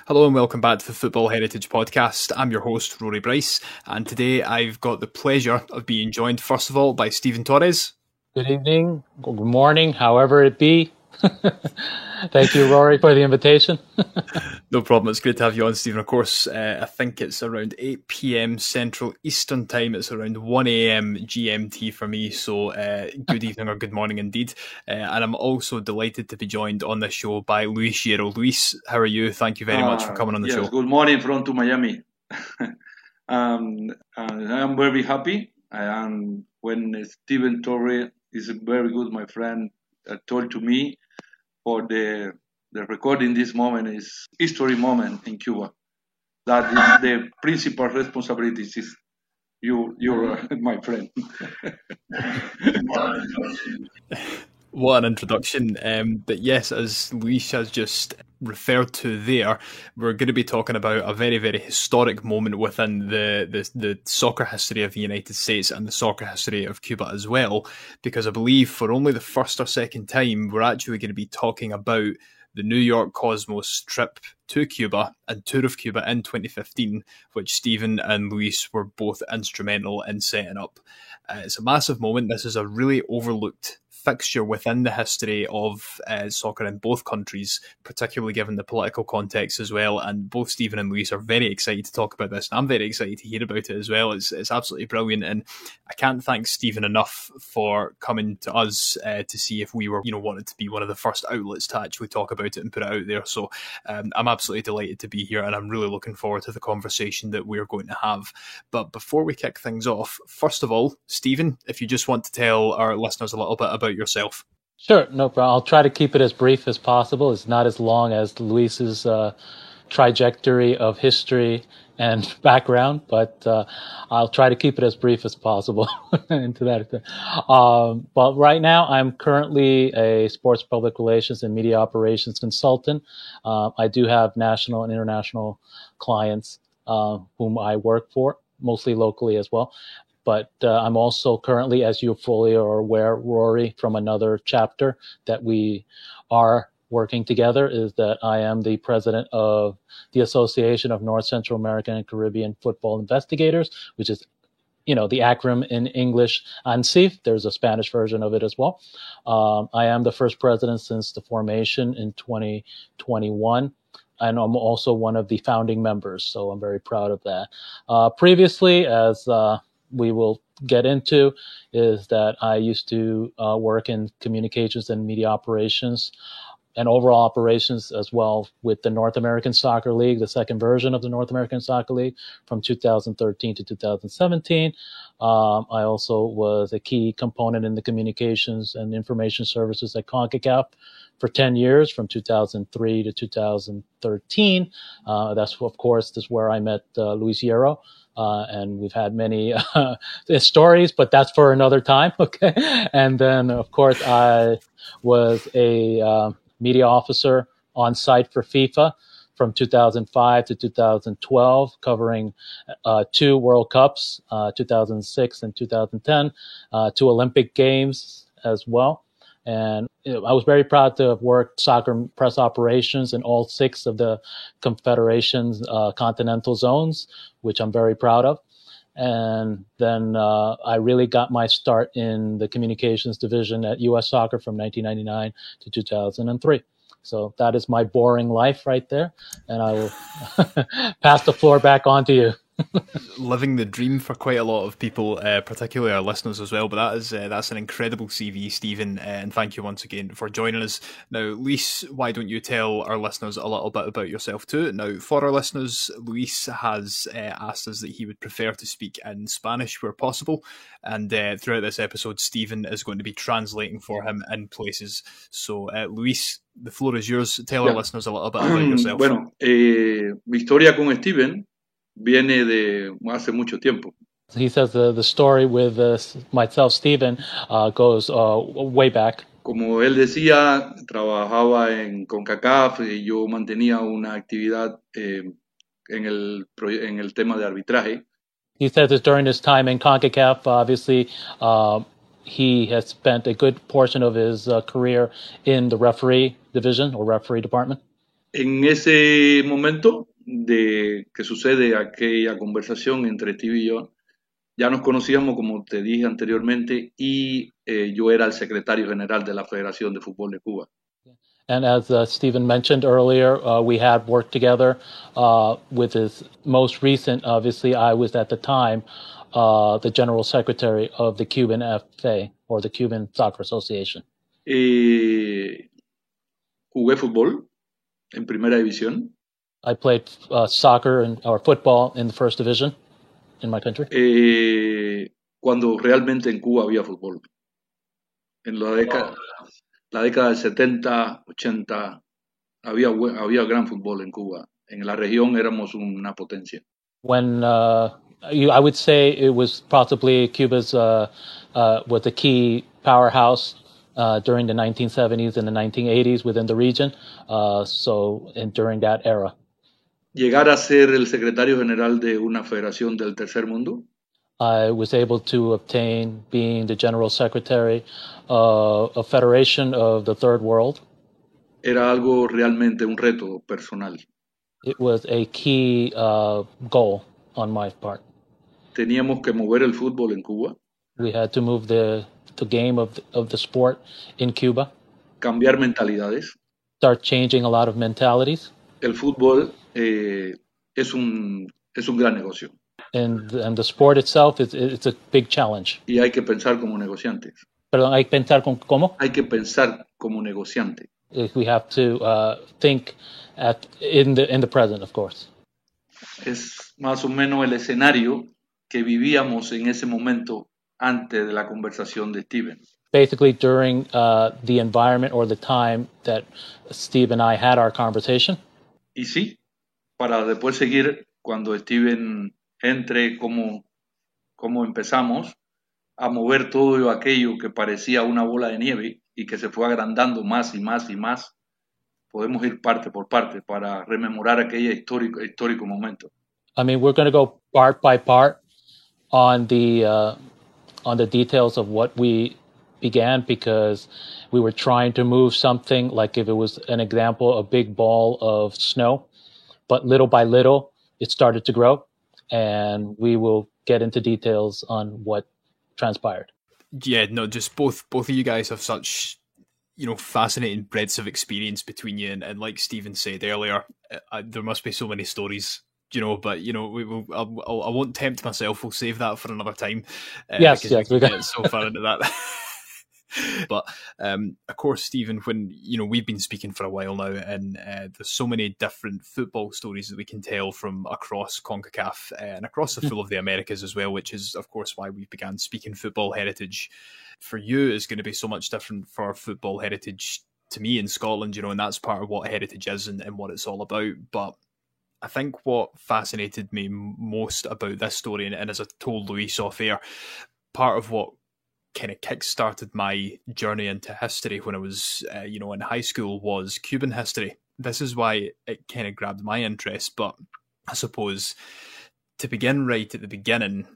Hello and welcome back to the Football Heritage Podcast. I'm your host, Rory Bryce, and today I've got the pleasure of being joined, first of all, by Stephen Torres. Good evening, good morning, however it be. Thank you, Rory, for the invitation. No problem. It's great to have you on, Stephen. Of course, I think it's around 8 p.m. Central Eastern Time. It's around 1 a.m. GMT for me. So good evening or good morning indeed. And I'm also delighted to be joined on this show by Luis Hierro. Luis, how are you? Thank you very much for coming on the show. Good morning from to Miami. I'm very happy. And when Stephen Torres is very good, my friend, told to me for the recording this moment is history moment in Cuba. That is the principal responsibility. Is you're my friend. What an introduction. But yes, as Luis has just referred to there, we're going to be talking about a very, very historic moment within the soccer history of the United States and the soccer history of Cuba as well, because I believe for only the first or second time, we're actually going to be talking about the New York Cosmos trip to Cuba and tour of Cuba in 2015, which Stephen and Luis were both instrumental in setting up. It's a massive moment. This is a really overlooked fixture within the history of soccer in both countries, particularly given the political context as well. And both Stephen and Luis are very excited to talk about this, and I'm very excited to hear about it as well. It's absolutely brilliant, and I can't thank Stephen enough for coming to us to see if we were, wanted to be one of the first outlets to actually talk about it and put it out there. So I'm absolutely delighted to be here, and I'm really looking forward to the conversation that we're going to have. But before we kick things off, first of all, Stephen, if you just want to tell our listeners a little bit about yourself. Sure, no problem. I'll try to keep it as brief as possible. It's not as long as Luis's trajectory of history and background, but I'll try to keep it as brief as possible into that. But right now, I'm currently a sports public relations and media operations consultant. I do have national and international clients whom I work for, mostly locally as well. But I'm also currently, as you fully are aware, Rory, from another chapter that we are working together, is that I am the president of the Association of North Central American and Caribbean Football Investigators, which is, the acronym in English, ANSIF. There's a Spanish version of it as well. I am the first president since the formation in 2021. And I'm also one of the founding members, so I'm very proud of that. Previously, as we will get into, is that I used to work in communications and media operations and overall operations as well with the North American Soccer League, the second version of the North American Soccer League from 2013 to 2017. I also was a key component in the communications and information services at CONCACAF for 10 years, from 2003 to 2013. That's, of course, this is where I met Luis Hierro. And we've had many stories, but that's for another time. Okay. And then, of course, I was a media officer on site for FIFA from 2005 to 2012, covering 2 World Cups, 2006 and 2010, 2 Olympic Games as well. And I was very proud to have worked soccer press operations in all 6 of the Confederation's continental zones, which I'm very proud of. And then I really got my start in the communications division at U.S. Soccer from 1999 to 2003. So that is my boring life right there. And I will pass the floor back on to you. Living the dream for quite a lot of people, particularly our listeners as well. But that's an incredible CV, Stephen, and thank you once again for joining us. Now, Luis, why don't you tell our listeners a little bit about yourself too? Now, for our listeners, Luis has asked us that he would prefer to speak in Spanish where possible, and throughout this episode, Stephen is going to be translating for him in places. So, Luis, the floor is yours. Tell our listeners a little bit about yourself. Bueno, mi historia con Stephen viene de hace mucho tiempo. He says the story with myself, Stephen, goes way back. Como él decía, trabajaba en CONCACAF y yo mantenía una actividad en el tema de arbitraje. He says that during his time in CONCACAF, obviously, he has spent a good portion of his career in the referee division or referee department. En ese momento de que sucede aquella conversación entre Steve y yo, ya nos conocíamos, como te dije anteriormente, y yo era el secretario general de la Federación de Fútbol de Cuba. And as Stephen mentioned earlier, we had worked together with his most recent, obviously, I was at the time the general secretary of the Cuban FA, or the Cuban Soccer Association. Jugué fútbol en primera división. I played soccer or football in the first division in my country. Cuando realmente en Cuba había fútbol. En la década del 70, 80, había gran fútbol en Cuba. En la región éramos una potencia. When I would say it was possibly Cuba's was a key powerhouse during the 1970s and the 1980s within the region. During that era. Llegar a ser el secretario general de una federación del tercer mundo. I was able to obtain being the general secretary of a federation of the third world. Era algo realmente un reto personal. It was a key goal on my part. Teníamos que mover el fútbol en Cuba. We had to move the game of the sport in Cuba. Cambiar mentalidades. Start changing a lot of mentalities. El fútbol es un gran negocio. And the sport itself it's a big challenge. Y hay que pensar como negociantes. Perdón, hay que pensar ¿cómo? Hay que pensar como negociante. We have to think in the present, of course. Es más o menos el escenario que vivíamos en ese momento antes de la conversación de Steven. Basically, during the environment or the time that Steve and I had our conversation. Y sí, para después seguir cuando Steven entre, cómo empezamos a mover todo aquello que parecía una bola de nieve y que se fue agrandando más y más y más. Podemos ir parte por parte para rememorar aquel histórico momento. I mean, we're going to go part by part on the details of what we began, because we were trying to move something, like if it was an example, a big ball of snow, but little by little it started to grow, and we will get into details on what transpired. Yeah, no, just both of you guys have such, fascinating breadths of experience between you, and like Stephen said earlier, there must be so many stories, but I won't tempt myself. We'll save that for another time. Yes, we get so far into that. But of course, Stephen, when we've been speaking for a while now, and there's so many different football stories that we can tell from across CONCACAF and across the full of the Americas as well, which is of course why we began Speaking Football Heritage. For you, is going to be so much different for Football Heritage to me in Scotland, and that's part of what Heritage is and what it's all about. But I think what fascinated me most about this story, and as I told Luis off air, part of what kind of kick-started my journey into history when I was, in high school, was Cuban history. This is why it kind of grabbed my interest. But I suppose to begin right at the beginning,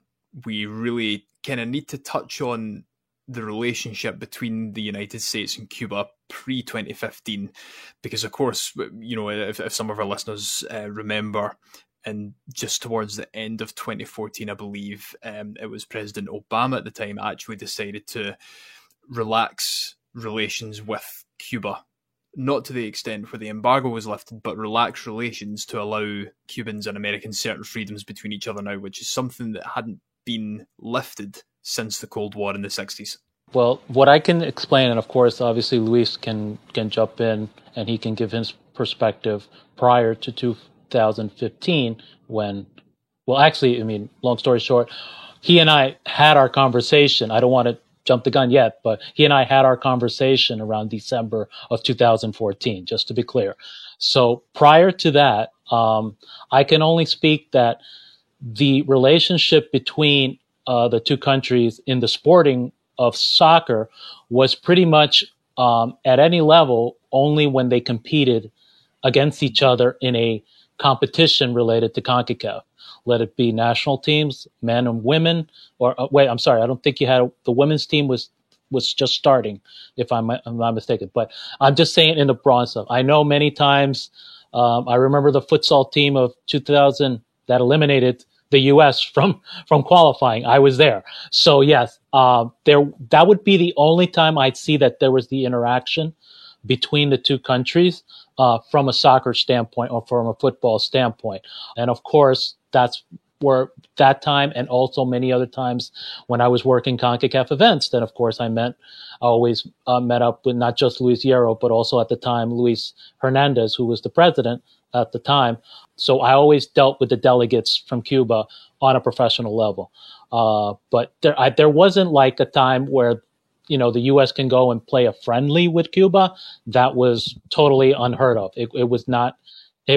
we really kind of need to touch on the relationship between the United States and Cuba pre-2015, because of course, if some of our listeners remember, and just towards the end of 2014, I believe, it was President Obama at the time actually decided to relax relations with Cuba. Not to the extent where the embargo was lifted, but relax relations to allow Cubans and Americans certain freedoms between each other now, which is something that hadn't been lifted since the Cold War in the 60s. Well, what I can explain, and of course, obviously, Luis can jump in and he can give his perspective prior to 2015 when, well, actually, I mean, long story short, he and I had our conversation. I don't want to jump the gun yet, but he and I had our conversation around December of 2014, just to be clear. So prior to that, I can only speak that the relationship between the two countries in the sporting of soccer was pretty much at any level only when they competed against each other in a competition related to CONCACAF. Let it be national teams, men and women, or wait, I'm sorry, I don't think you had the women's team was just starting, if I'm not mistaken. But I'm just saying in the broad stuff. I know many times I remember the futsal team of 2000 that eliminated the U.S. from qualifying. I was there. So yes, that would be the only time I'd see that there was the interaction between the two countries from a soccer standpoint or from a football standpoint. And of course, that's where that time and also many other times when I was working CONCACAF events, then of course I always met up with not just Luis Hierro, but also at the time Luis Hernandez, who was the president at the time. So I always dealt with the delegates from Cuba on a professional level. But there wasn't like a time where, the U.S. can go and play a friendly with Cuba. That was totally unheard of. It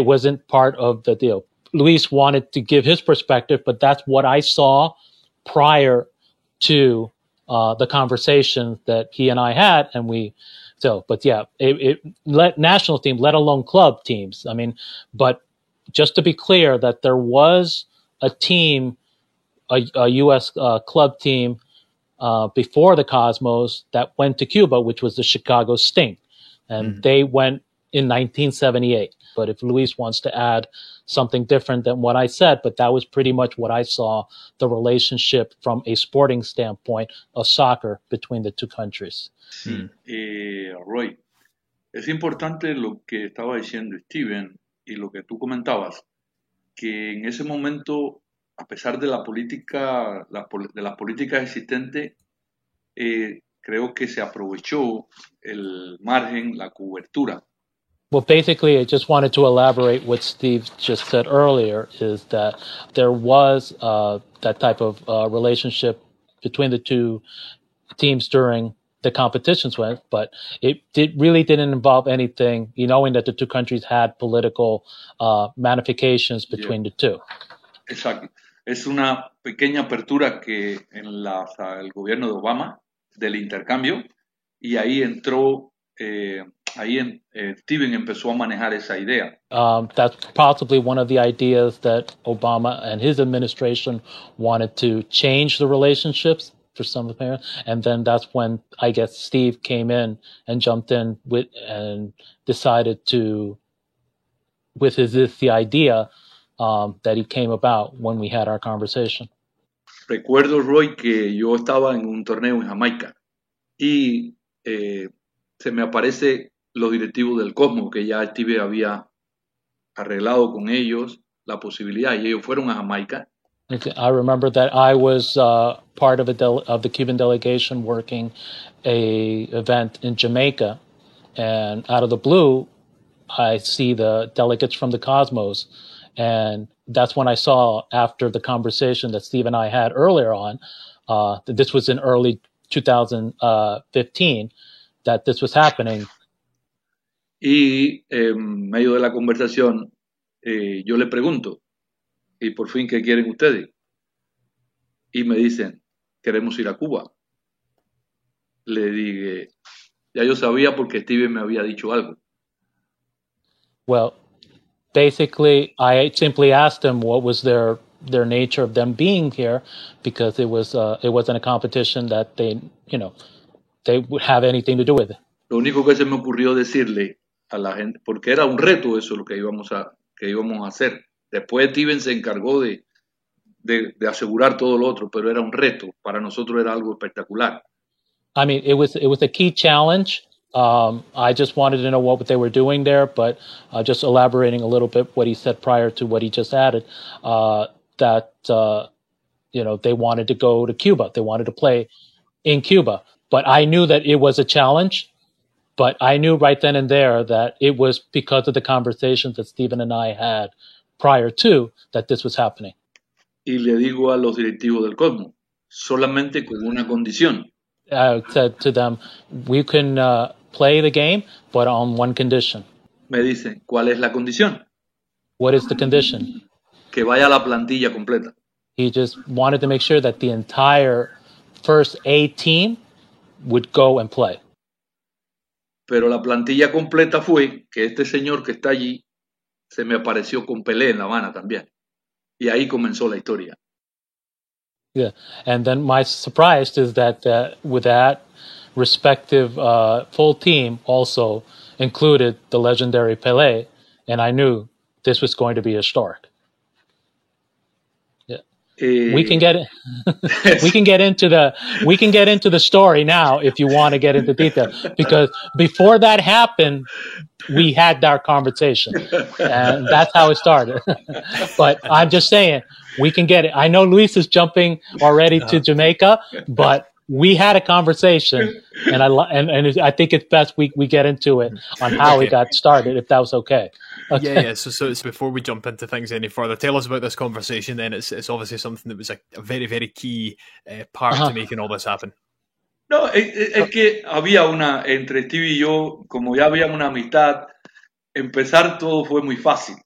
wasn't part of the deal. Luis wanted to give his perspective, but that's what I saw prior to the conversation that he and I had. But yeah, national team, let alone club teams. I mean, but just to be clear that there was a team, a U.S. Club team before the Cosmos that went to Cuba, which was the Chicago Sting. And they went in 1978. But if Luis wants to add something different than what I said, but that was pretty much what I saw, the relationship from a sporting standpoint of soccer between the two countries. Sí, Roy, es importante lo que estaba diciendo Steven y lo que tú comentabas, que en ese momento, a pesar de la política, de las políticas existentes, creo que se aprovechó el margen, la cobertura. Well, basically, I just wanted to elaborate what Steve just said earlier, is that there was that type of relationship between the two teams during the competitions went, but it really didn't involve anything, knowing that the two countries had political ramifications between the two. Exacto. Es una pequeña apertura que en el gobierno de Obama del intercambio, y ahí entró, Steven empezó a manejar esa idea. That's possibly one of the ideas that Obama and his administration wanted to change the relationships for some of the parents. And then that's when I guess Steve came in and jumped in and decided to, with the idea that he came about when we had our conversation. Recuerdo, Roy, que yo estaba en un torneo en Jamaica y se me aparece los directivos del Cosmo, que ya Steve había arreglado con ellos la posibilidad, y ellos fueron a Jamaica. I remember that I was part of the Cuban delegation working a event in Jamaica, and out of the blue, I see the delegates from the Cosmos, and that's when I saw, after the conversation that Steve and I had earlier on, this was in early 2015, that this was happening. Y en medio de la conversación, yo le pregunto, ¿y por fin qué quieren ustedes? Y me dicen, queremos ir a Cuba. Le dije, ya yo sabía porque Steven me había dicho algo. Well, basically, I simply asked them what was their nature of them being here, because it wasn't a competition that they would have anything to do with it. Lo único que se me ocurrió decirle a la gente, porque era un reto eso lo que íbamos a hacer. Después Steven se encargó de asegurar todo lo otro, pero era un reto. Para nosotros era algo espectacular. I mean, it was a key challenge. I just wanted to know what they were doing there, but just elaborating a little bit what he said prior to what he just added, that they wanted to go to Cuba. They wanted to play in Cuba. But I knew that it was a challenge, but I knew right then and there that it was because of the conversations that Steven and I had prior to that this was happening. Y le digo a los directivos del Cosmos, solamente con una condición. I said to them, we can play the game, but on one condition. Me dicen, ¿cuál es la condición? What is the condition? Que vaya la plantilla completa. He just wanted to make sure that the entire first A team would go and play. Pero la plantilla completa fue que este señor que está allí se me apareció con Pelé en La Habana también. Y ahí comenzó la historia. Yeah, and then my surprise is that with that respective full team also included the legendary Pelé, and I knew this was going to be historic. Yeah. We can get into the story now if you want to get into detail, because before that happened, we had our conversation, and that's how it started. But I'm just saying, we can get it. I know Luis is jumping already to Jamaica, but we had a conversation, and I think it's best we get into it on how it got started, if that was okay. Yeah. So it's before we jump into things any further, tell us about this conversation. Then it's obviously something that was a very, very key part to making all this happen. No, es que había entre Steve y yo, como ya habíamos una amistad, empezar todo fue muy fácil,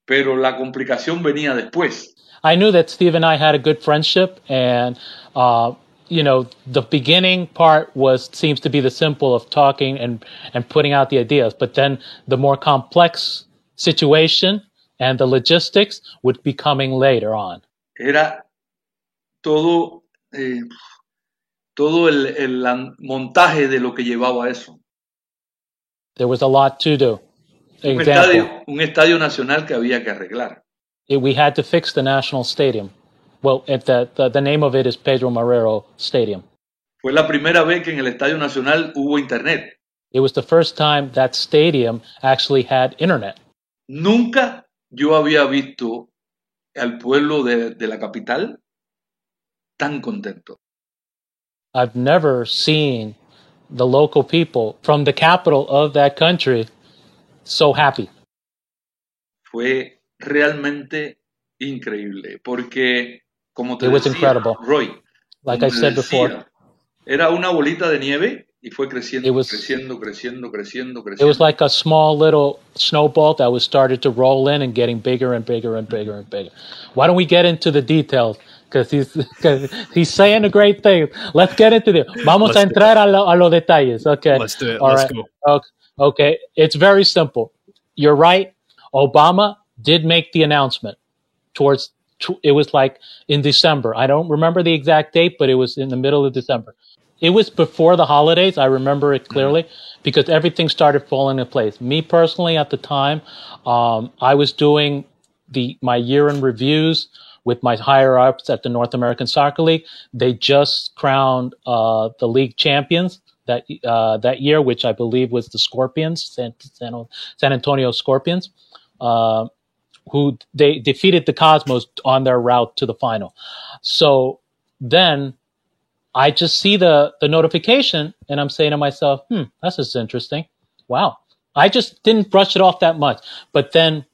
pero la complicación venía después. I knew that Steve and I had a good friendship, and the beginning part seems to be the simple of talking and putting out the ideas, but then the more complex situation and the logistics would be coming later on. Era todo el montaje de lo que llevaba eso. There was a lot to do. Un estadio nacional que había que arreglar. We had to fix the national stadium. Well, the name of it is Pedro Marrero Stadium. Fue la primera vez que en el Estadio Nacional hubo internet. It was the first time that stadium actually had internet. Nunca yo había visto al pueblo de la capital tan contento. I've never seen the local people from the capital of that country so happy. Fue realmente increíble, porque como te decía, incredible. Roy, like I said before, era una bolita de nieve y fue creciendo. It was like a small little snowball that was started to roll in and getting bigger and bigger and bigger and bigger. Why don't we get into the details? Because he's saying a great thing. Let's get into it. Vamos a entrar a los detalles. Okay. Let's do it. Let's go. Okay. It's very simple. You're right. Obama did make the announcement it was like in December. I don't remember the exact date, but it was in the middle of December. It was before the holidays. I remember it clearly because everything started falling into place. Me personally, at the time, I was doing my year-end reviews with my higher-ups at the North American Soccer League. They just crowned the league champions that year, which I believe was the Scorpions, San Antonio Scorpions, who they defeated the Cosmos on their route to the final. So then I just see the notification and I'm saying to myself, that's just interesting. Wow. I just didn't brush it off that much. But then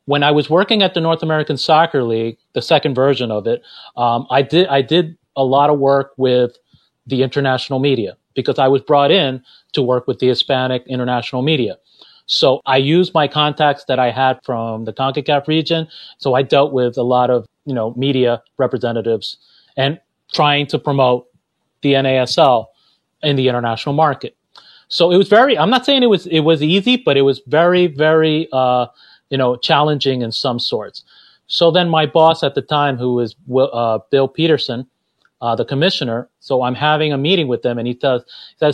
when I was working at the North American Soccer League, the second version of it, I did a lot of work with the international media because I was brought in to work with the Hispanic international media. So I used my contacts that I had from the CONCACAF region. So I dealt with a lot of, media representatives and trying to promote the NASL in the international market. So it was I'm not saying it was easy, but it was very, very, challenging in some sorts. So then my boss at the time, who was Bill Peterson, the commissioner, so I'm having a meeting with them and he says,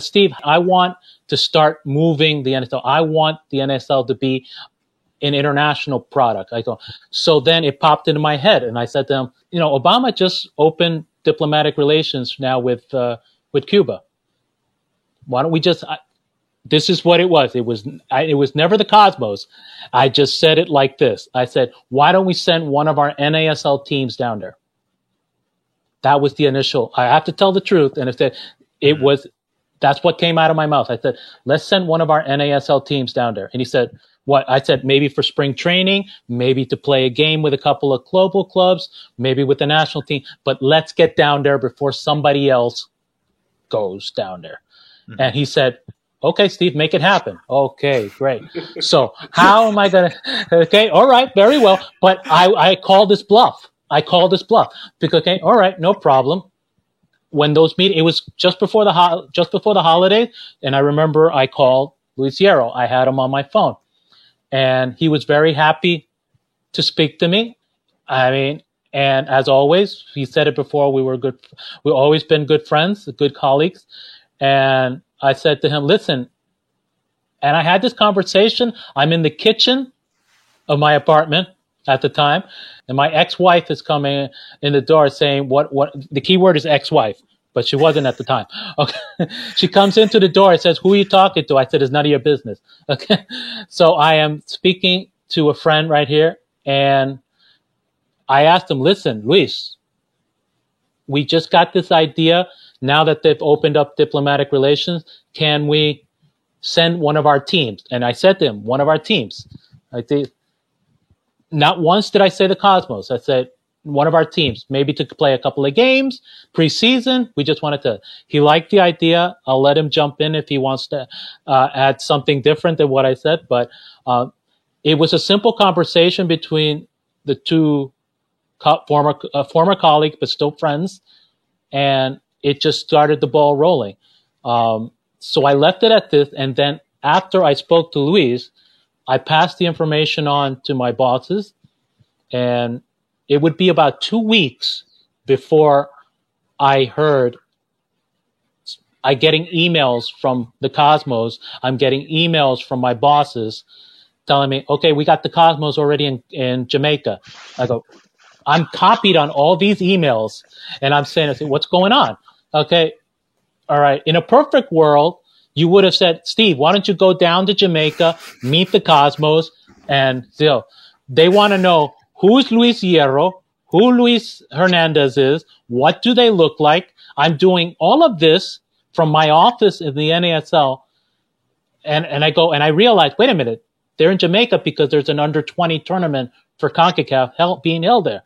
Steve, I want to start moving the NSL. I want the NSL to be an international product. I go, so then it popped into my head and I said to him, Obama just opened diplomatic relations now with Cuba. Why don't we this is what it was. It was never the Cosmos. I just said it like this. I said, why don't we send one of our NASL teams down there? That was the initial. I have to tell the truth. And that's what came out of my mouth. I said, let's send one of our NASL teams down there. And he said, what? I said, maybe for spring training, maybe to play a game with a couple of global clubs, maybe with the national team, but let's get down there before somebody else goes down there. Mm-hmm. And he said, okay, Steve, make it happen. Okay, great. So how am I going to, okay, all right, very well. But I called this bluff. Because, okay, all right, no problem. When those meetings, it was just before the holidays, and I remember I called Luis Hierro. I had him on my phone, and he was very happy to speak to me. I mean, and as always, he said it before, we've always been good friends, good colleagues. And I said to him, listen, and I had this conversation. I'm in the kitchen of my apartment at the time, and my ex-wife is coming in the door saying, what the key word is ex-wife, but she wasn't at the time. Okay. She comes into the door and says, who are you talking to? I said, it's none of your business. Okay. So I am speaking to a friend right here, and I asked him, listen, Luis, we just got this idea. Now that they've opened up diplomatic relations, can we send one of our teams? And I said to him, one of our teams. I think not once did I say the Cosmos. I said one of our teams, maybe to play a couple of games preseason. We just wanted to. He liked the idea. I'll let him jump in if he wants to add something different than what I said. But it was a simple conversation between the two former colleagues, but still friends, and it just started the ball rolling. So I left it at this, and then after I spoke to Luis, I passed the information on to my bosses, and it would be about 2 weeks before I heard I getting emails from the Cosmos. I'm getting emails from my bosses telling me, okay, we got the Cosmos already in Jamaica. I go, I'm copied on all these emails, and I'm saying, what's going on? Okay, all right. In a perfect world, you would have said, Steve, why don't you go down to Jamaica, meet the Cosmos, and they want to know who's Luis Hierro, who Luis Hernandez is, what do they look like. I'm doing all of this from my office in the NASL, and I go and I realize, wait a minute, they're in Jamaica because there's an under-20 tournament for CONCACAF being held there.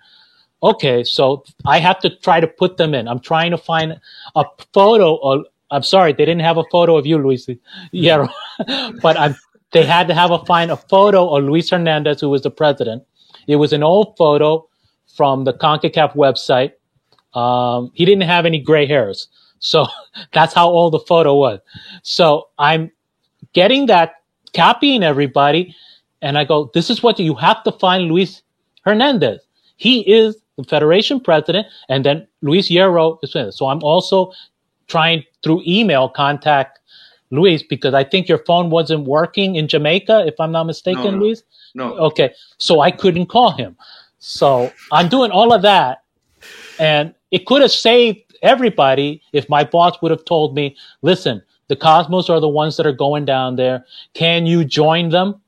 Okay, so I have to try to put them in. I'm trying to find a photo of. I'm sorry, they didn't have a photo of you, Luis Hierro, but they had to find a photo of Luis Hernandez, who was the president. It was an old photo from the CONCACAF website. He didn't have any gray hairs, so that's how old the photo was. So I'm getting that, copying everybody, and I go, this is what you have to find Luis Hernandez. He is the Federation president, and then Luis Hierro is with us. So I'm also trying through email contact Luis, because I think your phone wasn't working in Jamaica, if I'm not mistaken, Luis? No. Okay, so I couldn't call him. So I'm doing all of that, and it could have saved everybody if my boss would have told me, listen, the Cosmos are the ones that are going down there. Can you join them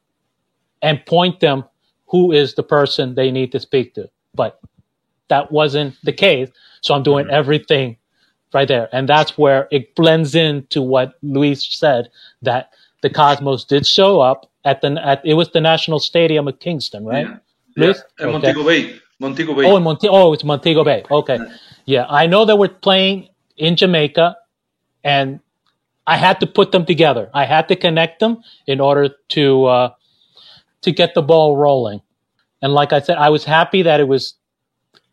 and point them who is the person they need to speak to? But that wasn't the case, so I'm doing everything right there. And that's where it blends into what Luis said, that the Cosmos did show up it was the National Stadium of Kingston, right? Yeah. Luis? Okay. Montego Bay. It's Montego Bay. Okay. Yeah, I know they were playing in Jamaica, and I had to put them together. I had to connect them in order to get the ball rolling. And like I said, I was happy that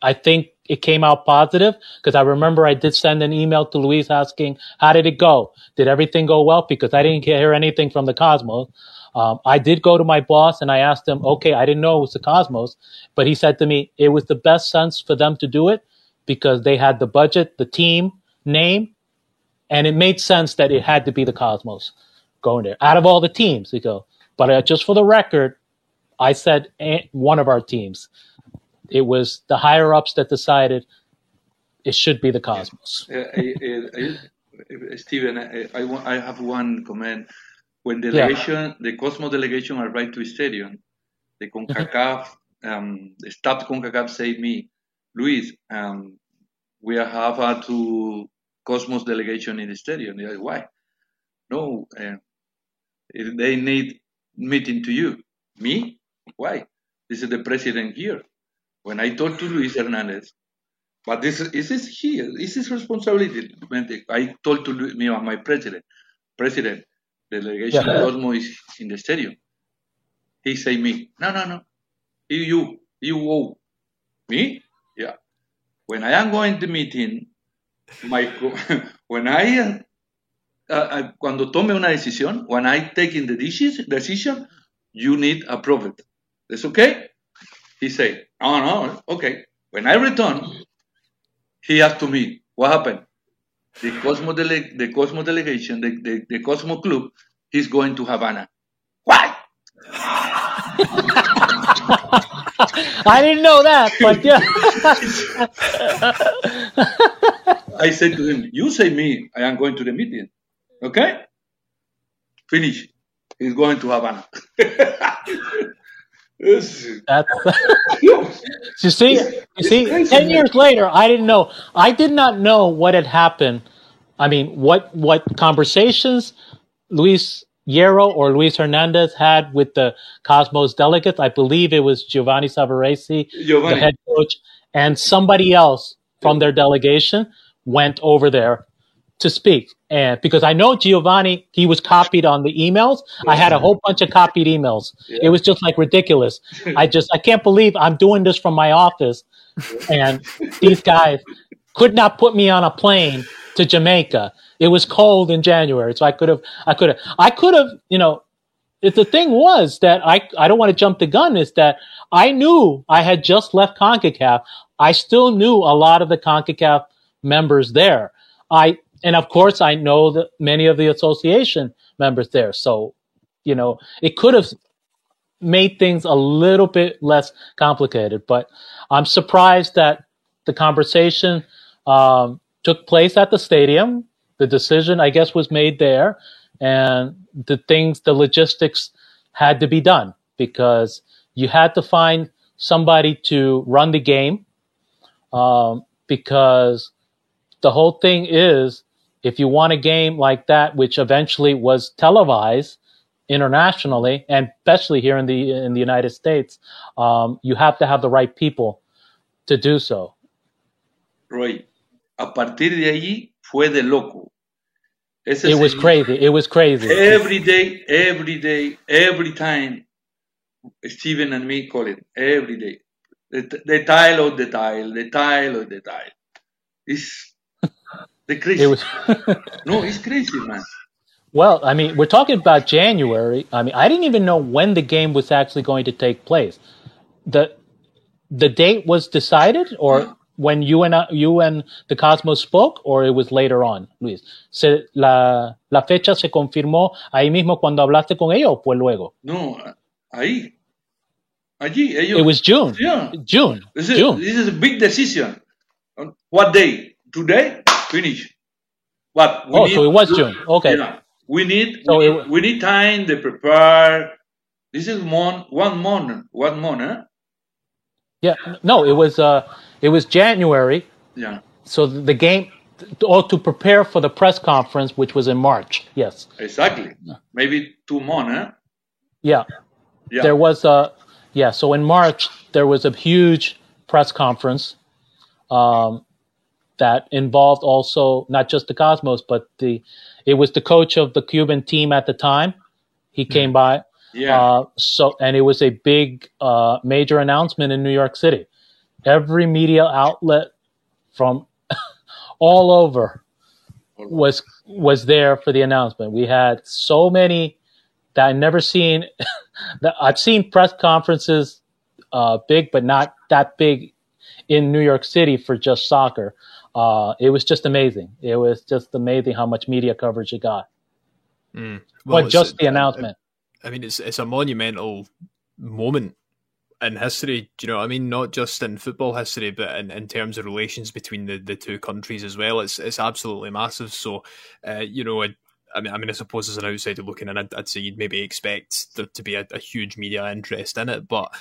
I think it came out positive, because I remember I did send an email to Luis asking, how did it go? Did everything go well? Because I didn't hear anything from the Cosmos. I did go to my boss and I asked him, okay, I didn't know it was the Cosmos, but he said to me, it was the best sense for them to do it because they had the budget, the team name, and it made sense that it had to be the Cosmos going there. Out of all the teams, we go. But just for the record, I said one of our teams. It was the higher-ups that decided it should be the Cosmos. Steven, I have one comment. When the Cosmos delegation arrived to the stadium, the CONCACAF, the staff CONCACAF said me, Luis, we have two Cosmos delegation in the stadium. Like, why? No, they need meeting to you. Me? Why? This is the president here. When I talked to Luis Hernandez, but this is here. This is responsibility. I told to my president, the delegation of Cosmo is in the stadium. He say me, no. You owe me? Yeah. When I am going to meeting, when cuando tome una decisión, when I taking the decision, you need approve it. That's okay? He say, no, okay. When I return, he asked to me, what happened? The Cosmo delegation, the Cosmo club, he's going to Havana. Why? I didn't know that, but yeah. I said to him, "You say me, I am going to the meeting, okay? Finish. He's going to Havana." That's, you see, crazy, 10 man. years later, I didn't know. I did not know what had happened. I mean, what conversations Luis Hierro or Luis Hernandez had with the Cosmos delegates. I believe it was Giovanni Savarese, the head coach, and somebody else from their delegation went over there to speak. And because I know Giovanni, he was copied on the emails. I had a whole bunch of copied emails. It was just like ridiculous. I can't believe I'm doing this from my office, and these guys could not put me on a plane to Jamaica. It was cold in January, so I could have, you know, if the thing was that I don't want to jump the gun, is that I knew I had just left CONCACAF. I still knew a lot of the CONCACAF members there. And of course, I know that many of the association members there. So, you know, it could have made things a little bit less complicated. But I'm surprised that the conversation took place at the stadium. The decision, I guess, was made there. And the logistics had to be done because you had to find somebody to run the game. Because the whole thing is, if you want a game like that, which eventually was televised internationally, and especially here in the United States, you have to have the right people to do so. Roy, a partir de allí fue de loco. It was crazy. It was crazy. Every day, every time, Steven and me call it every day. The tile of the tile, the tile of the tile. It's the crazy. No, it's crazy, man. Well, I mean, we're talking about January. I mean, I didn't even know when the game was actually going to take place. The date was decided, or when you and the Cosmos spoke, or it was later on, Luis? La fecha se confirmó ahí mismo cuando hablaste con ellos, o fue luego? No, ahí. Allí. Ellos, it was June. Yeah. June. This is a big decision. What day? Today? Finish. What? So it was June. Okay. Yeah. We need time to prepare. This is 1 month. 1 month, huh? Yeah. No, it was January. Yeah. So the game, to prepare for the press conference, which was in March. Yes. Exactly. Maybe 2 months, huh? Yeah. There was so in March there was a huge press conference that involved also not just the Cosmos, but it was the coach of the Cuban team at the time. He came by. Yeah. And it was a big major announcement in New York City. Every media outlet from all over was there for the announcement. We had so many that I've never seen. I've seen press conferences big, but not that big in New York City for just soccer. It was just amazing. It was just amazing how much media coverage it got. Well, but just the announcement. I mean, it's a monumental moment in history. Do you know what I mean? Not just in football history, but in terms of relations between the two countries as well. It's absolutely massive. So, you know, I mean, I suppose as an outsider looking in, I'd say you'd maybe expect there to be a huge media interest in it. But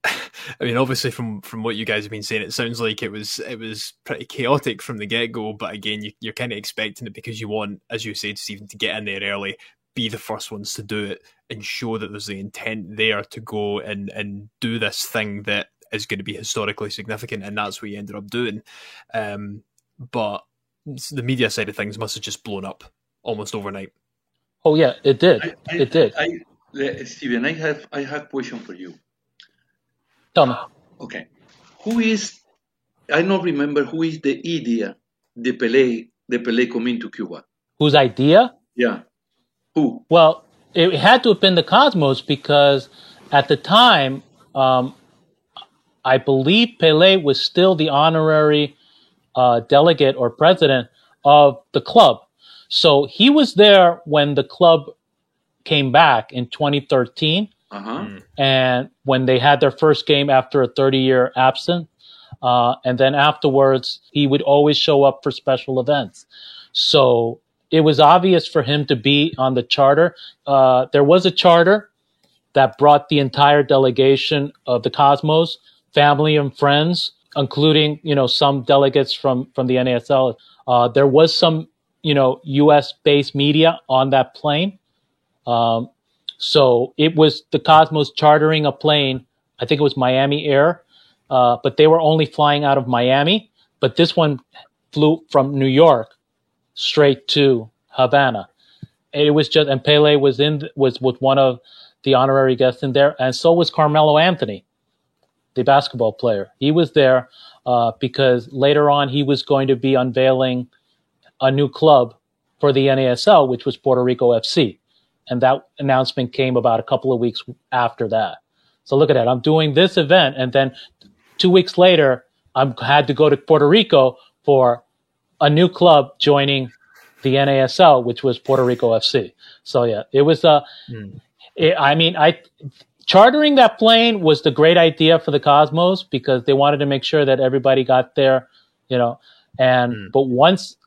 I mean, obviously, from what you guys have been saying, it sounds like it was pretty chaotic from the get go. But again, you're kind of expecting it because you want, as you said, Stephen, to get in there early, be the first ones to do it, and show that there's the intent there to go and do this thing that is going to be historically significant, and that's what you ended up doing. But the media side of things must have just blown up almost overnight. Oh yeah, it did. It did. Steven, I have a question for you. Tell me. Okay. I don't remember who is the idea the Pelé coming to Cuba. Whose idea? Yeah. Who? Well, it had to have been the Cosmos because at the time, I believe Pelé was still the honorary delegate or president of the club. So he was there when the club came back in 2013 And when they had their first game after a 30-year absence, and then afterwards, he would always show up for special events. So it was obvious for him to be on the charter. There was a charter that brought the entire delegation of the Cosmos, family and friends, including, some delegates from the NASL. There was some, U.S.-based media on that plane. So it was the Cosmos chartering a plane. I think it was Miami Air, but they were only flying out of Miami. But this one flew from New York straight to Havana. It was just, and Pele was one of the honorary guests in there, and so was Carmelo Anthony, the basketball player. He was there because later on he was going to be unveiling a new club for the NASL, which was Puerto Rico FC. And that announcement came about a couple of weeks after that. So look at that. I'm doing this event, and then 2 weeks later, I had to go to Puerto Rico for a new club joining the NASL, which was Puerto Rico FC. So yeah, it was chartering that plane was the great idea for the Cosmos because they wanted to make sure that everybody got there, but once,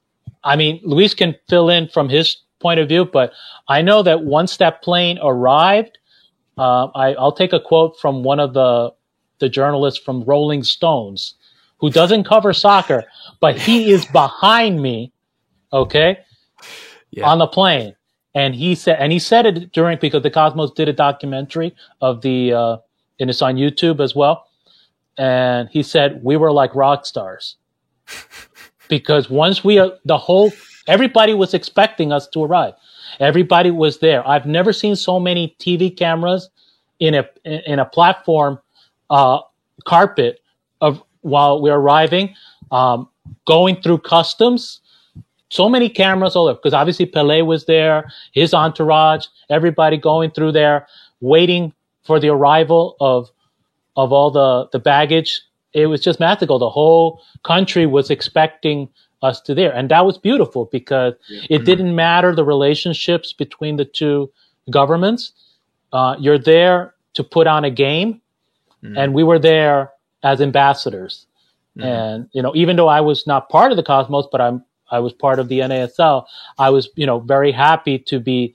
Luis can fill in from his point of view, but I know that once that plane arrived, I'll take a quote from one of the journalists from Rolling Stones, who doesn't cover soccer, but he is behind me, okay, on the plane. And he said it because the Cosmos did a documentary of and it's on YouTube as well. And he said, we were like rock stars because once everybody was expecting us to arrive. Everybody was there. I've never seen so many TV cameras in a platform carpet while we're arriving, going through customs. So many cameras all over because obviously Pele was there, his entourage, everybody going through there, waiting for the arrival of all the baggage. It was just magical. The whole country was expecting us to there. And that was beautiful because it didn't matter the relationships between the two governments. You're there to put on a game, and we were there as ambassadors. And, even though I was not part of the Cosmos, but I was part of the NASL, I was, very happy to be,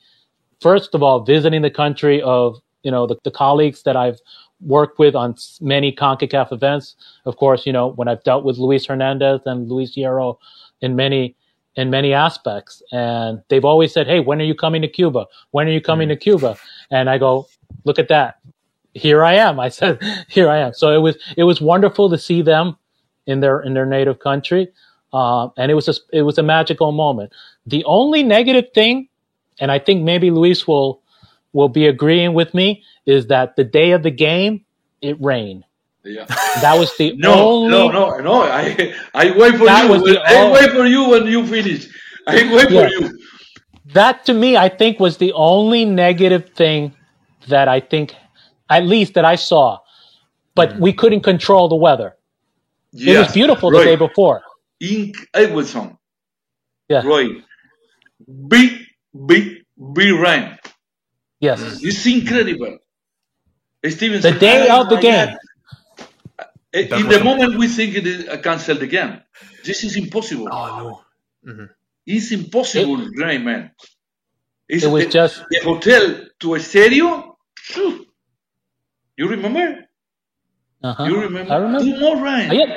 first of all, visiting the country of, the colleagues that I've worked with on many CONCACAF events. Of course, when I've dealt with Luis Hernandez and Luis Hierro in many aspects. And they've always said, hey, when are you coming to Cuba? When are you coming to Cuba? And I go, look at that. Here I am. I said, here I am. So it was wonderful to see them in their native country. And it was a magical moment. The only negative thing, and I think maybe Luis will be agreeing with me, is that the day of the game, it rained. Yeah. That was the only. No. I wait for you. I wait for you when you finish. I wait for you. That to me, I think, was the only negative thing that I think, at least that I saw. But we couldn't control the weather. Yes, it was beautiful the day before. In Edwardson. Yeah. Right. Big rain. Yes. It's incredible. Steven, the day of the game. In the moment we think it is canceled again. This is impossible. Oh, no. Mm-hmm. It's impossible, rain, man. It was just... The hotel to a stadium? You remember? Uh-huh. You remember? I remember. 2 more rain.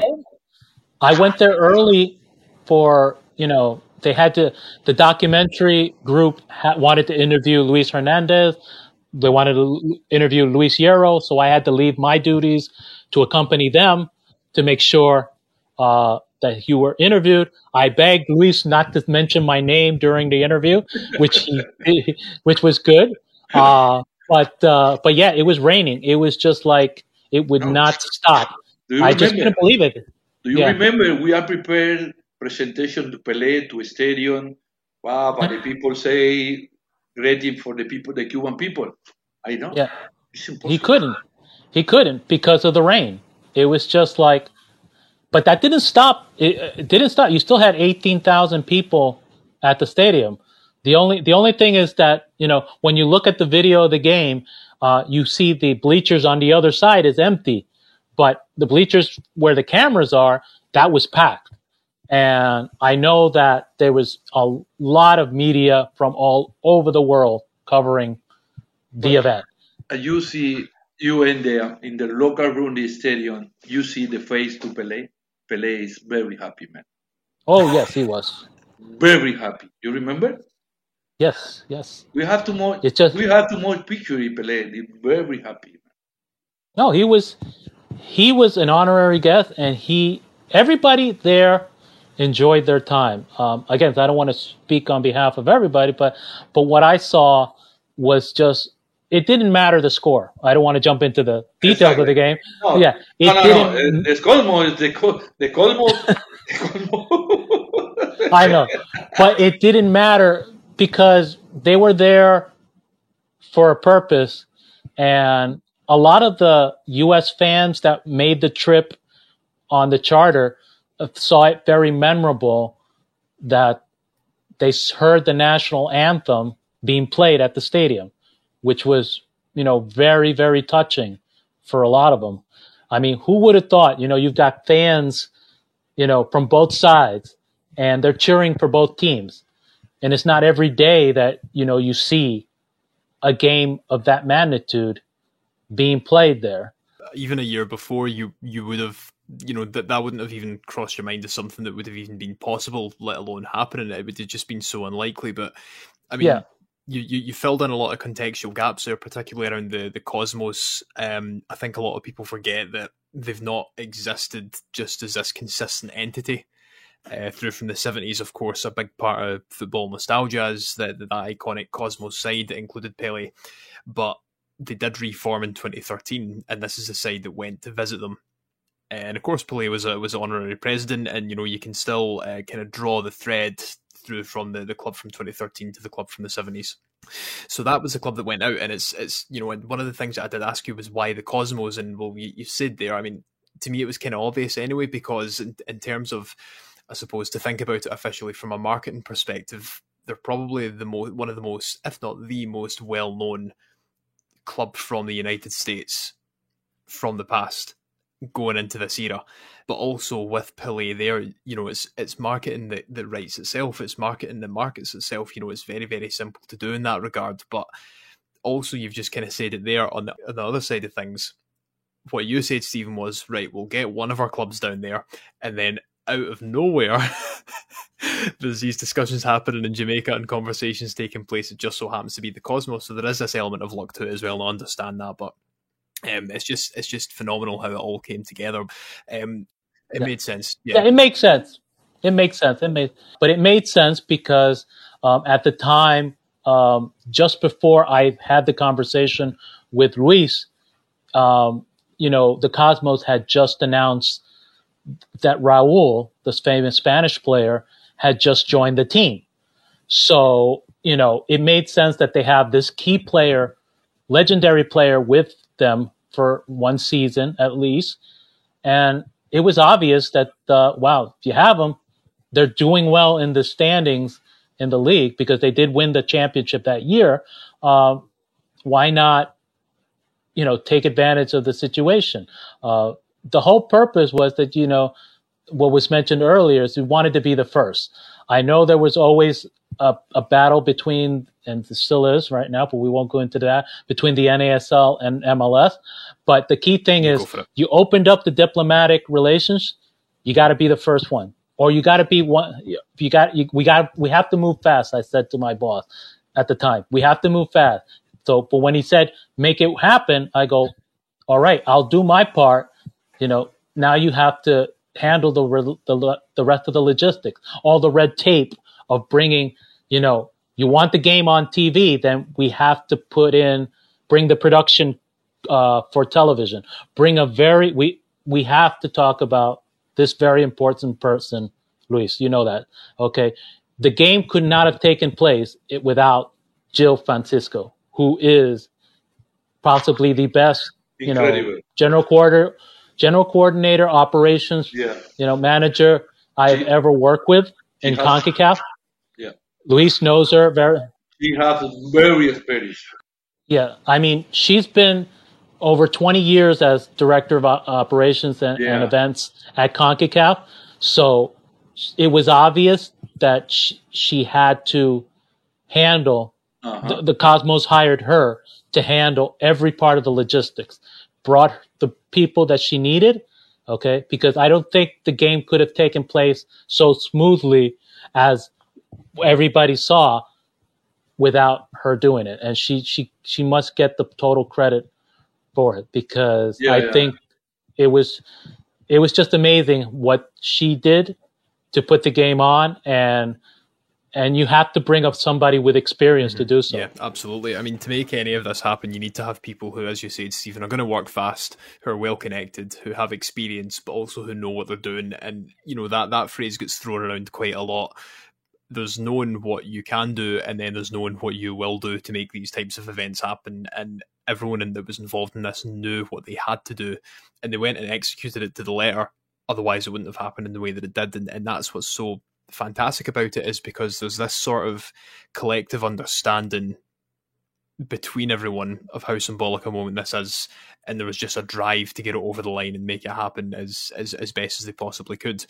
I went there early for, they had to, the documentary group wanted to interview Luis Hernandez. They wanted to interview Luis Hierro. So I had to leave my duties to accompany them to make sure that you were interviewed. I begged Luis not to mention my name during the interview, which was good. But yeah, it was raining. It was just like, it would not stop. I just couldn't believe it. Do you remember we are prepared presentation to Pelé, to a stadium? Wow, but the people say greeting for the Cuban people. I know. Yeah. It's impossible. He couldn't because of the rain. It was just like, but that didn't stop. It didn't stop. You still had 18,000 people at the stadium. The only thing is that, when you look at the video of the game, you see the bleachers on the other side is empty, but the bleachers where the cameras are, that was packed. And I know that there was a lot of media from all over the world covering the event. You see, you in the locker room, the stadium, you see the face to Pelé. Pelé is very happy, man. Oh, yes, he was. Very happy. You remember? Yes. We have to more. It's just, We have to more picture of Pelé. He's very happy. no, he was an honorary guest, and everybody there enjoyed their time. Again, I don't want to speak on behalf of everybody, but what I saw was just, it didn't matter the score. I don't want to jump into the details of the game. No, yeah, it didn't. The Colmo is the Colmo. I know, but it didn't matter because they were there for a purpose, and a lot of the U.S. fans that made the trip on the charter saw it very memorable that they heard the national anthem being played at the stadium, which was, very, very touching for a lot of them. I mean, who would have thought, you've got fans, from both sides, and they're cheering for both teams. And it's not every day that, you see a game of that magnitude being played there. Even a year before, you would have, that wouldn't have even crossed your mind as something that would have even been possible, let alone happening. It would have just been so unlikely. But I mean, you filled in a lot of contextual gaps there, particularly around the Cosmos. I think a lot of people forget that they've not existed just as this consistent entity. Through from the 70s, of course, a big part of football nostalgia is that iconic Cosmos side that included Pelé. But they did reform in 2013, and this is the side that went to visit them. And of course, Pelé was honorary president, and you can still kind of draw the thread through from the club from 2013 to the club from the 70s. So that was the club that went out, and it's and one of the things that I did ask you was why the Cosmos, and well, you said there. I mean, to me, it was kind of obvious anyway, because in terms of, I suppose, to think about it officially from a marketing perspective, they're probably one of the most, if not the most well-known club from the United States from the past going into this era. But also with Pelé there, it's marketing that writes itself. It's marketing that markets itself. It's very, very simple to do in that regard. But also, you've just kind of said it there on the other side of things. What you said, Stephen, was, right, we'll get one of our clubs down there, and then out of nowhere, there's these discussions happening in Jamaica and conversations taking place. It just so happens to be the Cosmos. So there is this element of luck to it as well. I understand that, but it's just phenomenal how it all came together. It made sense. Yeah, it makes sense. It makes sense. But it made sense because at the time, just before I had the conversation with Luis, the Cosmos had just announced that Raul, this famous Spanish player, had just joined the team. So, it made sense that they have this key player, legendary player with them for one season at least. And it was obvious that, if you have them, they're doing well in the standings in the league because they did win the championship that year. Why not, take advantage of the situation? The whole purpose was that, what was mentioned earlier is we wanted to be the first. I know there was always a battle between, and it still is right now, but we won't go into that, between the NASL and MLS. But the key thing is you opened up the diplomatic relations, you got to be the first one. Or you got to be one. We have to move fast, I said to my boss at the time. We have to move fast. So, but when he said, make it happen, I go, all right, I'll do my part. Now you have to handle the rest of the logistics, all the red tape of bringing, you want the game on TV, then we have to bring the production for television, we have to talk about this very important person, Luis, you know that, okay? The game could not have taken place without Gil Francisco, who is possibly the best, general coordinator, operations, manager I've ever worked with in CONCACAF. Yeah. Luis knows her very. He has very experience. Yeah, I mean, she's been over 20 years as director of operations and events at CONCACAF. So it was obvious that she had to handle, the Cosmos hired her to handle every part of the logistics, brought the people that she needed, okay? Because I don't think the game could have taken place so smoothly as everybody saw without her doing it. And she must get the total credit for it, because I think it was just amazing what she did to put the game on, and you have to bring up somebody with experience to do so. Yeah, absolutely. I mean, to make any of this happen, you need to have people who, as you said, Stephen, are going to work fast, who are well connected, who have experience, but also who know what they're doing. And, you know, that phrase gets thrown around quite a lot. There's knowing what you can do, and then there's knowing what you will do to make these types of events happen. And everyone that was involved in this knew what they had to do, and they went and executed it to the letter. Otherwise, it wouldn't have happened in the way that it did. And that's what's so fantastic about it, is because there's this sort of collective understanding between everyone of how symbolic a moment this is, and there was just a drive to get it over the line and make it happen as best as they possibly could.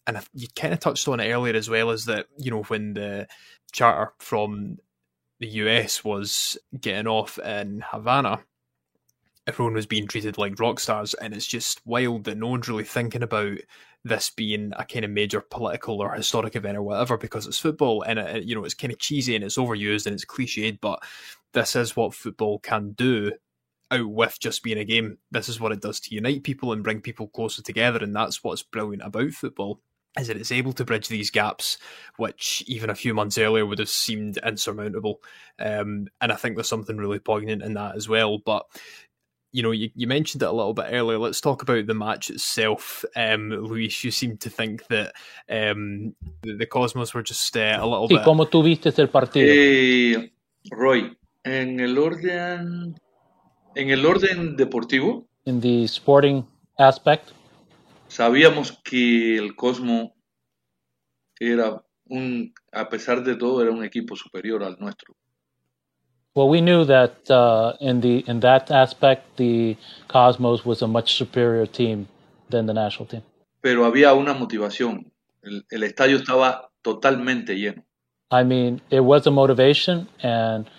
And you kind of touched on it earlier as well, is that, you know, when the charter from the US was getting off in Havana, everyone was being treated like rock stars, and it's just wild that no one's really thinking about this being a kind of major political or historic event or whatever, because it's football, and you know, it's kind of cheesy and it's overused and it's cliched, but this is what football can do out with just being a game. This is what it does to unite people and bring people closer together, and that's what's brilliant about football, is that it's able to bridge these gaps, which even a few months earlier would have seemed insurmountable. And I think there's something really poignant in that as well. But you know, you mentioned it a little bit earlier. Let's talk about the match itself. Luis, you seem to think that the Cosmos were just a little bit... ¿Cómo tú viste el partido? Roy, en el orden deportivo, in the sporting aspect, sabíamos que el Cosmo era a pesar de todo, era un equipo superior al nuestro. Well, we knew that in that aspect, the Cosmos was a much superior team than the national team. Pero había una motivación. El estadio estaba totalmente lleno. I mean, it was a motivation, and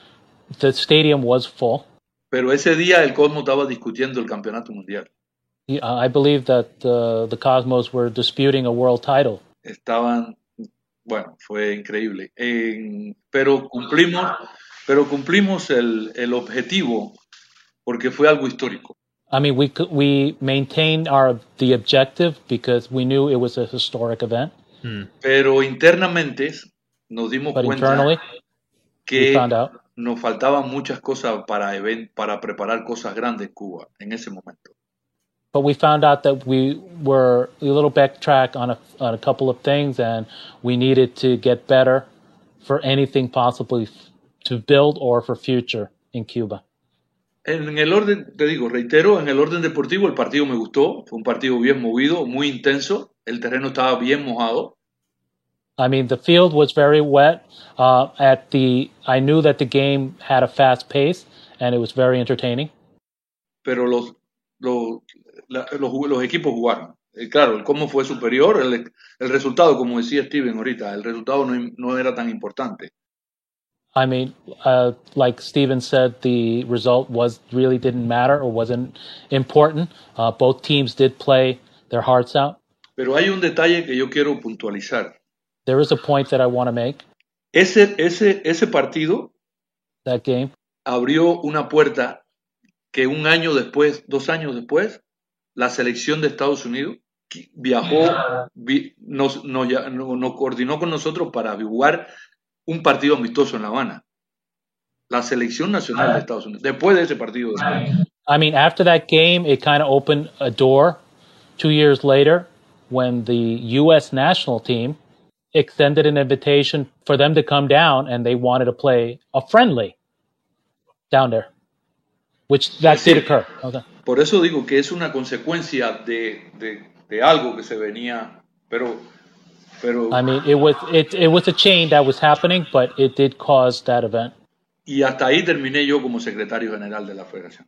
the stadium was full. Pero ese día el Cosmos estaba discutiendo el campeonato mundial. I believe that the Cosmos were disputing a world title. Bueno, fue increíble. Pero cumplimos el objetivo porque fue algo histórico. I mean, we maintained the objective because we knew it was a historic event. Pero internamente nos dimos cuenta que nos faltaban muchas cosas para preparar cosas grandes en Cuba en ese momento. But we found out that we were a little backtrack on a couple of things, and we needed to get better for anything possibly to build or for future in Cuba. En el orden, te digo, reitero, en el orden deportivo el partido me gustó, fue un partido bien movido, muy intenso, el terreno estaba bien mojado. I mean, the field was very wet. I knew that the game had a fast pace, and it was very entertaining. Pero los equipos jugaron. Claro, cómo fue superior, el resultado, como decía Steven ahorita, el resultado no era tan importante. I mean, like Steven said, the result really didn't matter or wasn't important. Both teams did play their hearts out. Pero hay un detalle que yo quiero puntualizar. There is a point that I want to make. Ese partido, that game, abrió una puerta que 2 años después, la selección de Estados Unidos viajó, nos coordinó con nosotros para jugar un partido amistoso en La Habana. La selección nacional de Estados Unidos, después de ese partido. I mean, after that game, it kind of opened a door 2 years later when the U.S. national team extended an invitation for them to come down, and they wanted to play a friendly down there, which did occur. Okay. Por eso digo que es una consecuencia de algo que se venía, pero I mean, it was a chain that was happening, but it did cause that event. Y hasta ahí terminé yo como secretario general de la federación.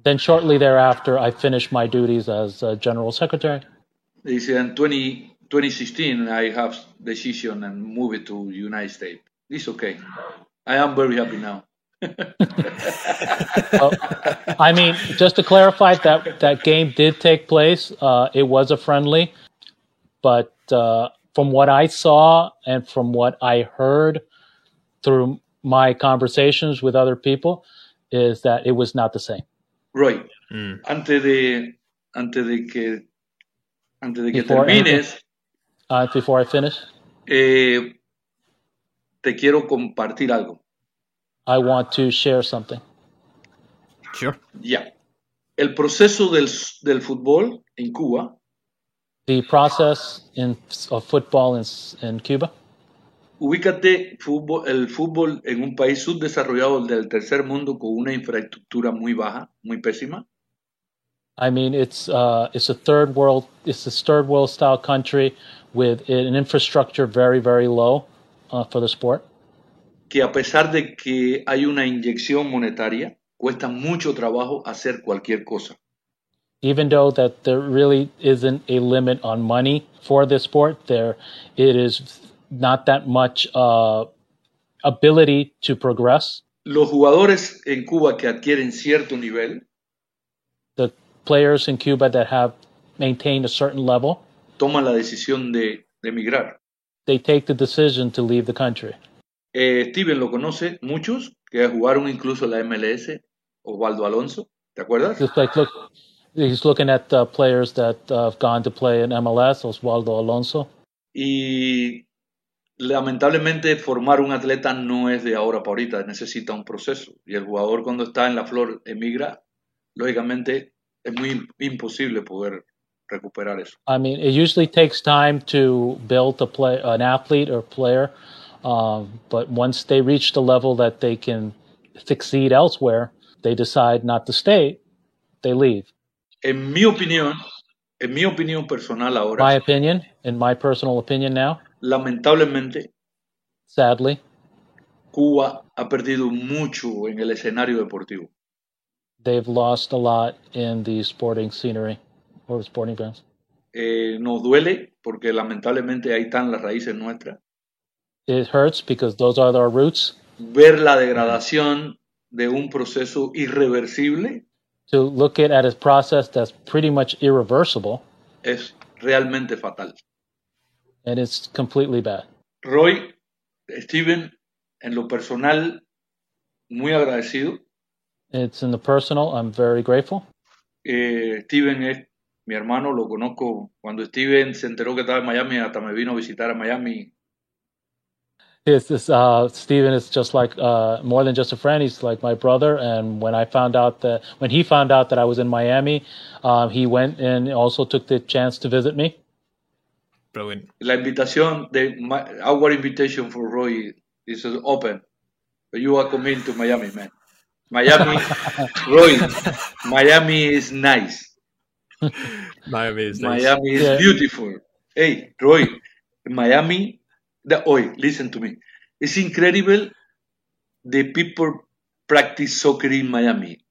Then shortly thereafter, I finished my duties as general secretary. Dice, in 2016, I have decision and move it to United States. It's okay. I am very happy now. Well, I mean, just to clarify, that game did take place. It was a friendly, but from what I saw and from what I heard through my conversations with other people, is that it was not the same. Roy, antes de que termines, before I finish, te quiero compartir algo. I want to share something. Sure. Ya. El proceso del fútbol en Cuba. The process of football in Cuba. Ubícate el fútbol en un país subdesarrollado del tercer mundo con una infraestructura muy baja, muy pésima. I mean, it's a third world style country with an infrastructure very, very low for the sport. Que a pesar de que hay una inyección monetaria, cuesta mucho trabajo hacer cualquier cosa. Even though that there really isn't a limit on money for this sport, it is not that much ability to progress. Los jugadores en Cuba que adquieren cierto nivel, the players in Cuba that have maintained a certain level, toman la decisión de emigrar. They take the decision to leave the country. Steven lo conoce, muchos que jugaron incluso la MLS, Osvaldo Alonso, ¿te acuerdas? He's looking at players that have gone to play in MLS, Osvaldo Alonso. Y lamentablemente formar un atleta no es de ahora para ahorita, necesita un proceso. Y el jugador cuando está en la flor emigra, lógicamente es muy imposible poder recuperar eso. I mean, it usually takes time to build an athlete or player, but once they reach the level that they can succeed elsewhere, they decide not to stay, they leave. En mi opinión personal ahora. In my personal opinion now. Lamentablemente. Sadly. Cuba ha perdido mucho en el escenario deportivo. They've lost a lot in the sporting scenery or sporting grounds. Nos duele porque lamentablemente ahí están las raíces nuestras. It hurts because those are our roots. Ver la degradación de un proceso irreversible. To look at a process that's pretty much irreversible. Es realmente fatal. And it's completely bad. Roy, Steven, en lo personal, muy agradecido. It's in the personal, I'm very grateful. Steven es mi hermano, lo conozco. Cuando Steven se enteró que estaba en Miami, hasta me vino a visitar a Miami. Steven is just like more than just a friend. He's like my brother. And when he found out that I was in Miami, he went and also took the chance to visit me. Brilliant. La invitación our invitation for Roy is open. You are coming to Miami, man. Miami, Roy, Miami is nice. Miami is beautiful. Hey, Roy, Miami. Listen to me. It's incredible the people practice soccer in Miami.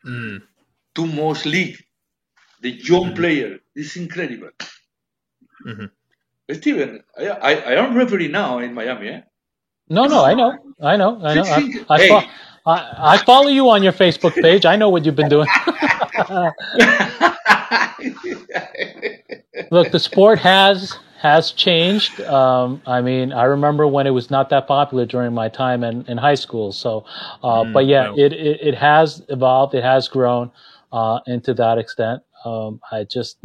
Too much league. The young player is incredible. Mm-hmm. Steven, I am referee now in Miami. Eh? No, I know. I follow you on your Facebook page. I know what you've been doing. Look, the sport has changed. I mean, I remember when it was not that popular during my time in high school. So, but yeah, it has evolved. It has grown into that extent. I just,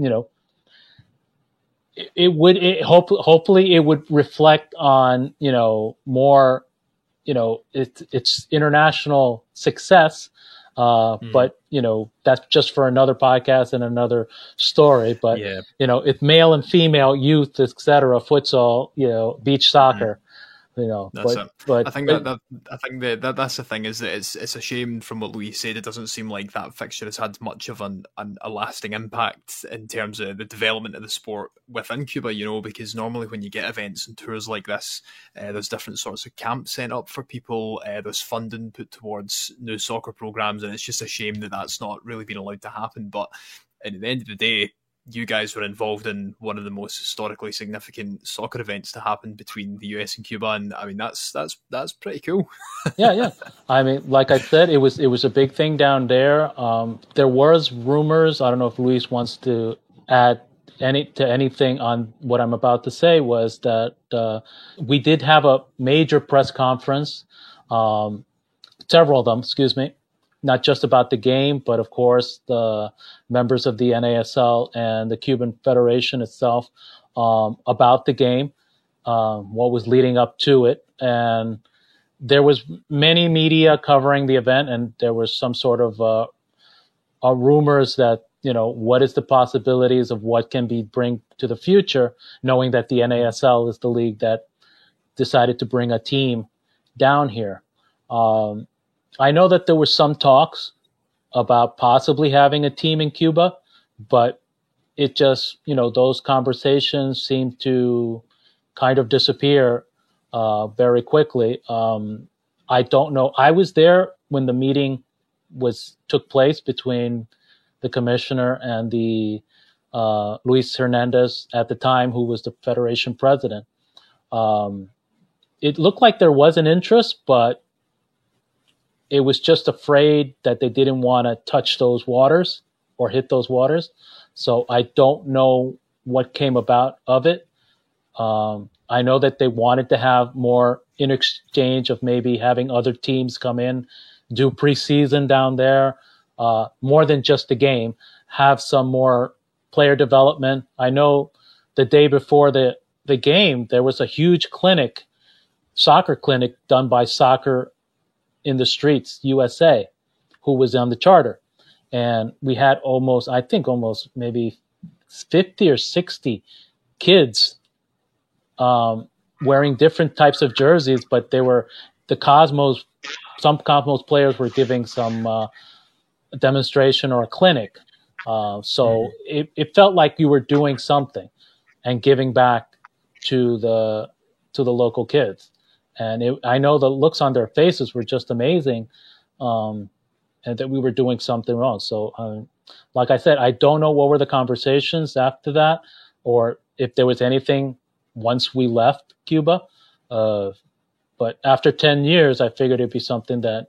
hopefully it would reflect on, more, it's international success. But, that's just for another podcast and another story. But, it's male and female youth, etc., futsal, beach soccer. That's it. But I think that's the thing, is that it's a shame. From what Luis said, it doesn't seem like that fixture has had much of a lasting impact in terms of the development of the sport within Cuba. Because normally when you get events and tours like this, there's different sorts of camps set up for people. There's funding put towards new soccer programs, and it's just a shame that that's not really been allowed to happen. But at the end of the day, you guys were involved in one of the most historically significant soccer events to happen between the US and Cuba, and I mean that's pretty cool. Yeah. I mean, like I said, it was a big thing down there. There was rumors. I don't know if Luis wants to add anything on what I'm about to say. Was that we did have a major press conference, several of them, excuse me. Not just about the game, but of course the members of the NASL and the Cuban Federation itself about the game, what was leading up to it. And there was many media covering the event, and there was some sort of rumors that, what is the possibilities of what can be bring to the future, knowing that the NASL is the league that decided to bring a team down here. I know that there were some talks about possibly having a team in Cuba, but it just, those conversations seem to kind of disappear very quickly. I don't know. I was there when the meeting took place between the commissioner and the Luis Hernandez at the time, who was the Federation president. It looked like there was an interest, but it was just afraid that they didn't want to touch those waters or hit those waters. So I don't know what came about of it. I know that they wanted to have more in exchange of maybe having other teams come in, do preseason down there, more than just the game, have some more player development. I know the day before the game, there was a huge soccer clinic done by Soccer in the Streets USA, who was on the charter. And we had almost maybe 50 or 60 kids wearing different types of jerseys, but they were some Cosmos players were giving some demonstration or a clinic. So it felt like you were doing something and giving back to the local kids. And I know the looks on their faces were just amazing, and that we were doing something wrong. So, like I said, I don't know what were the conversations after that, or if there was anything once we left Cuba. But after 10 years, I figured it'd be something that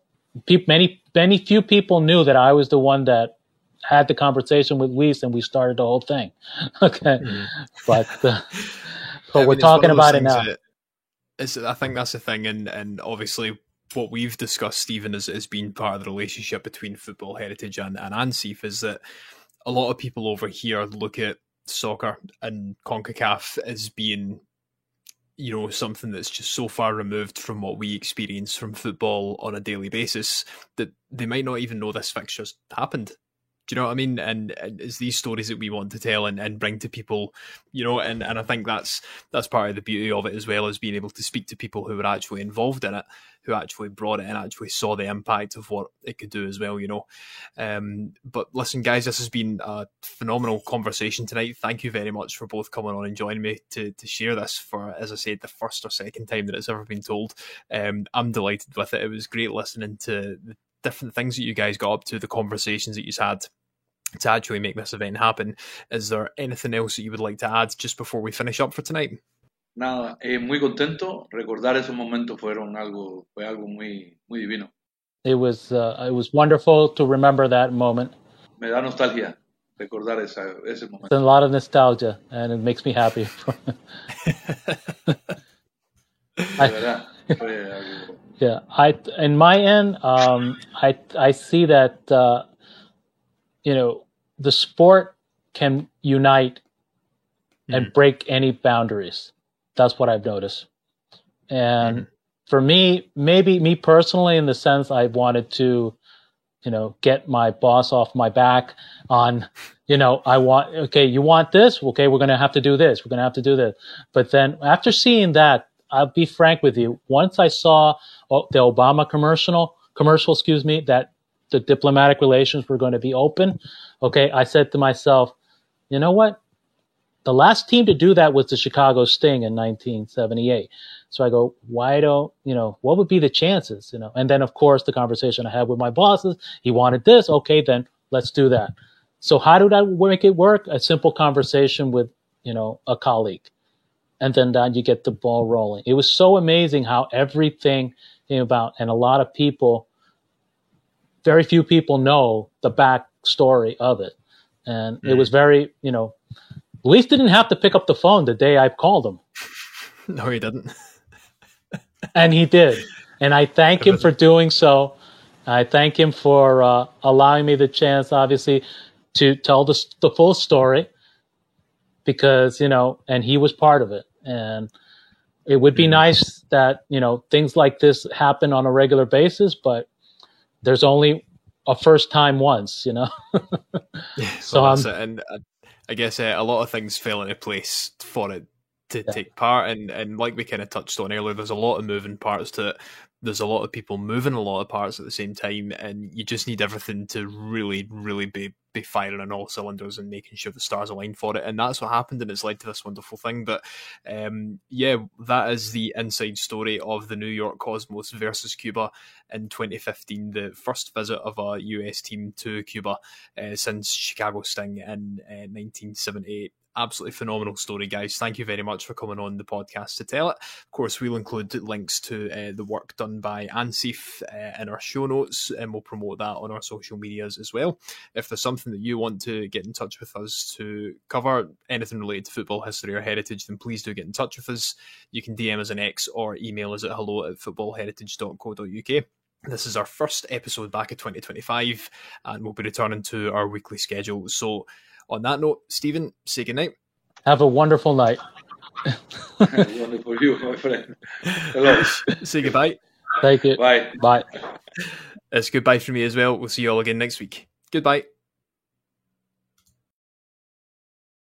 many few people knew that I was the one that had the conversation with Luis, and we started the whole thing. Okay, but we're talking about it now. I think that's the thing, and obviously what we've discussed, Stephen, as being part of the relationship between Football Heritage and ANSIF, is that a lot of people over here look at soccer and CONCACAF as being, something that's just so far removed from what we experience from football on a daily basis that they might not even know this fixture's happened. Do you know what I mean? And it's these stories that we want to tell and bring to people, and I think that's part of the beauty of it, as well as being able to speak to people who were actually involved in it, who actually brought it and actually saw the impact of what it could do as well, But listen, guys, this has been a phenomenal conversation tonight. Thank you very much for both coming on and joining me to share this for, as I said, the first or second time that it's ever been told. I'm delighted with it. It was great listening to the different things that you guys got up to, the conversations that you had to actually make this event happen. Is there anything else that you would like to add just before we finish up for tonight? Nada, muy contento. Recordar esos momentos fue algo muy, muy divino. It was wonderful to remember that moment. Me da nostalgia recordar ese momento. It's a lot of nostalgia, and it makes me happy. Yeah, in my end, I see that the sport can unite and break any boundaries. That's what I've noticed. And for me, maybe me personally, in the sense I wanted to, get my boss off my back on, you want this? Okay, we're going to have to do this. We're going to have to do this. But then after seeing that, I'll be frank with you. Once I saw the Obama commercial, that the diplomatic relations were going to be open, okay, I said to myself, you know what? The last team to do that was the Chicago Sting in 1978. So I go, what would be the chances, And then, of course, the conversation I had with my bosses, he wanted this. Okay, then let's do that. So how did I make it work? A simple conversation with, a colleague. And then you get the ball rolling. It was so amazing how everything came about. And a lot of people, very few people know the backstory of it. And it was very, Luis didn't have to pick up the phone the day I called him. No, he didn't. And he did. And I thank him for doing so. I thank him for allowing me the chance, obviously, to tell the full story because, and he was part of it. And it would be nice that, things like this happen on a regular basis, but there's only a first time once, So that's it. And I guess a lot of things fell into place for it to take part. And like we kind of touched on earlier, there's a lot of moving parts to it. There's a lot of people moving a lot of parts at the same time, and you just need everything to really, really be firing on all cylinders and making sure the stars align for it. And that's what happened, and it's led to this wonderful thing. But that is the inside story of the New York Cosmos versus Cuba in 2015, the first visit of a US team to Cuba since Chicago Sting in 1978. Absolutely phenomenal story, guys. Thank you very much for coming on the podcast to tell it. Of course, we'll include links to the work done by Ansif in our show notes, and we'll promote that on our social medias as well. If there's something that you want to get in touch with us to cover, anything related to football history or heritage, then please do get in touch with us. You can DM us an X or email us at hello@footballheritage.co.uk. This is our first episode back in 2025, and we'll be returning to our weekly schedule. So on that note, Stephen, say goodnight. Have a wonderful night. Wonderful you, my friend. Hello. Say goodbye. Thank you. Bye. Bye. It's goodbye from me as well. We'll see you all again next week. Goodbye.